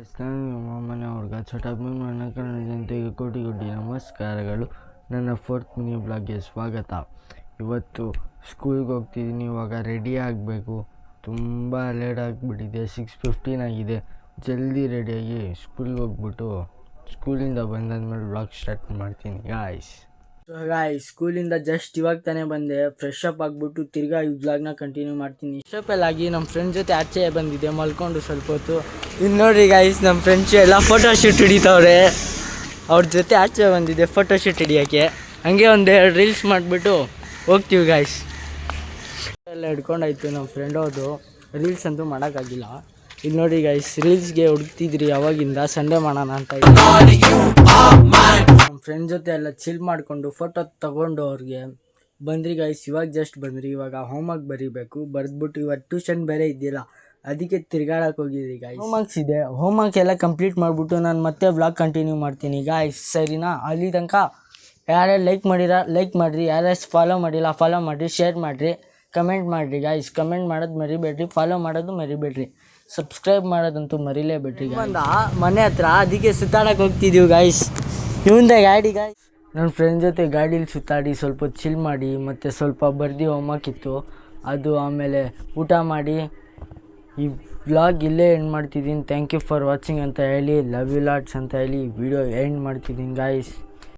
Guys, ನಾನು ನಿಮ್ಮ ಮನೆ ಹುಡುಗ ಚಟಾಭಿಮ್. ನನ್ನ ಕನ್ನಡ ಜನತೆಗೆ ಕೋಟಿ ಕೋಟಿ ನಮಸ್ಕಾರಗಳು. ನನ್ನ 4th ಮಿನಿ ಬ್ಲಾಗ್ಗೆ ಸ್ವಾಗತ. ಇವತ್ತು ಸ್ಕೂಲ್ಗೆ ಹೋಗ್ತಿದ್ದೀನಿ. ಇವಾಗ ರೆಡಿ ಆಗಬೇಕು. ತುಂಬ ಲೇಟ್ ಆಗಿಬಿಟ್ಟಿದೆ. 6:15 ಆಗಿದೆ. ಜಲ್ದಿ ರೆಡಿಯಾಗಿ ಸ್ಕೂಲ್ಗೆ ಹೋಗ್ಬಿಟ್ಟು ಸ್ಕೂಲಿಂದ ಬಂದಾದ್ಮೇಲೆ ಬ್ಲಾಗ್ ಸ್ಟಾರ್ಟ್ ಮಾಡ್ತೀನಿ ಗಾಯ್ಸ್. ಸ್ಕೂಲಿಂದ ಜಸ್ಟ್ ಇವಾಗ ತಾನೇ ಬಂದೆ. ಫ್ರೆಶ್ ಅಪ್ ಆಗಿಬಿಟ್ಟು ತಿರ್ಗಾ ಈ ಬ್ಲಾಗ್ನ ಕಂಟಿನ್ಯೂ ಮಾಡ್ತೀನಿ. ಫ್ರೆಶ್ ಅಪ್ ಆಗಿ ನಮ್ಮ ಫ್ರೆಂಡ್ ಜೊತೆ ಆಚೆ ಬಂದಿದ್ದೆ ಮಲ್ಕೊಂಡು ಸ್ವಲ್ಪ ಹೊತ್ತು. ಇನ್ನು ನೋಡಿರಿ ಗಾಯ್ಸ್, ನಮ್ಮ ಫ್ರೆಂಡ್ಸ್ ಎಲ್ಲ ಫೋಟೋ ಶೂಟ್ ಹಿಡಿತವ್ರೆ. ಅವ್ರ ಜೊತೆ ಆಚೆ ಬಂದಿದ್ದೆ ಫೋಟೋ ಶೂಟ್ ಹಿಡಿಯೋಕ್ಕೆ. ಹಂಗೆ ಒಂದೆರಡು ರೀಲ್ಸ್ ಮಾಡಿಬಿಟ್ಟು ಹೋಗ್ತೀವಿ ಗಾಯ್ಸ್. ಎಲ್ಲ ಹಿಡ್ಕೊಂಡಾಯ್ತು ನಮ್ಮ ಫ್ರೆಂಡ್ ಅವ್ರದ್ದು. ರೀಲ್ಸ್ ಅಂತೂ ಮಾಡೋಕ್ಕಾಗಿಲ್ಲ. ಇಲ್ಲಿ ನೋಡಿ ಗೈಸ್, ರೀಲ್ಸ್ಗೆ ಹುಡುಕ್ತಿದ್ರಿ ಅವಾಗಿಂದ. ಸಂಡೇ ಮಾಡೋಣ ಅಂತ ನಮ್ಮ ಫ್ರೆಂಡ್ ಜೊತೆ ಎಲ್ಲ ಚಿಲ್ ಮಾಡಿಕೊಂಡು ಫೋಟೋ ತಗೊಂಡು ಅವ್ರಿಗೆ ಬಂದ್ರಿ ಗೈಸ್. ಇವಾಗ ಜಸ್ಟ್ ಬಂದ್ರಿ. ಇವಾಗ ಹೋಮ್ವರ್ಕ್ ಬರೀಬೇಕು. ಬರೆದ್ಬಿಟ್ಟು ಇವತ್ತು ಟ್ಯೂಷನ್ ಬೇರೆ ಇದ್ದಿಲ್ಲ, ಅದಕ್ಕೆ ತಿರ್ಗಾಡಕ್ಕೆ ಹೋಗಿದ್ರಿ ಗಾಯ್ಸ್. ಹೋಮ್ವರ್ಕ್ಸ್ ಇದೆ. ಹೋಮ್ವರ್ಕ್ ಎಲ್ಲ ಕಂಪ್ಲೀಟ್ ಮಾಡಿಬಿಟ್ಟು ನಾನು ಮತ್ತೆ ವ್ಲಾಗ್ ಕಂಟಿನ್ಯೂ ಮಾಡ್ತೀನಿ ಗಾಯ್ಸ್, ಸರಿನಾ? ಅಲ್ಲಿ ತನಕ ಯಾರ್ಯಾರು ಲೈಕ್ ಮಾಡಿರ ಲೈಕ್ ಮಾಡಿರಿ, ಯಾರ್ಯಾರು ಫಾಲೋ ಮಾಡಿಲ್ಲ ಫಾಲೋ ಮಾಡಿರಿ, ಶೇರ್ ಮಾಡಿರಿ, ಕಮೆಂಟ್ ಮಾಡಿರಿ ಗಾಯ್ಸ್. ಕಮೆಂಟ್ ಮಾಡೋದು ಮರಿಬೇಡ್ರಿ, ಫಾಲೋ ಮಾಡೋದು ಮರಿಬೇಡ್ರಿ, ಸಬ್ಸ್ಕ್ರೈಬ್ ಮಾಡೋದಂತೂ ಮರಿಲೇಬೇಡ್ರಿ. ಬಂದ ಮನೆ ಹತ್ರ, ಅದಕ್ಕೆ ಸುತ್ತಾಡಕ್ಕೆ ಹೋಗ್ತಿದ್ದೀವಿ ಗಾಯ್ಸ್. ಇವಂದೇ ಗಾಡಿ ಗಾಯ್ಸ್. ನನ್ನ ಫ್ರೆಂಡ್ ಜೊತೆ ಗಾಡೀಲಿ ಸುತ್ತಾಡಿ ಸ್ವಲ್ಪ ಚಿಲ್ ಮಾಡಿ ಮತ್ತು ಸ್ವಲ್ಪ ಬರ್ದು ಹೋಮ್ವರ್ಕ್ ಇತ್ತು ಅದು. ಆಮೇಲೆ ಊಟ ಮಾಡಿ ಈ ವ್ಲಾಗ್ ಇಲ್ಲೇ ಎಂಡ್ ಮಾಡ್ತಿದ್ದೀನಿ. ಥ್ಯಾಂಕ್ ಯು ಫಾರ್ ವಾಚಿಂಗ್ ಅಂತ ಹೇಳಿ, ಲವ್ ಯು ಲಾಟ್ಸ್ ಅಂತ ಹೇಳಿ ವಿಡಿಯೋ ಎಂಡ್ ಮಾಡ್ತಿದ್ದೀನಿ ಗಾಯ್ಸ್.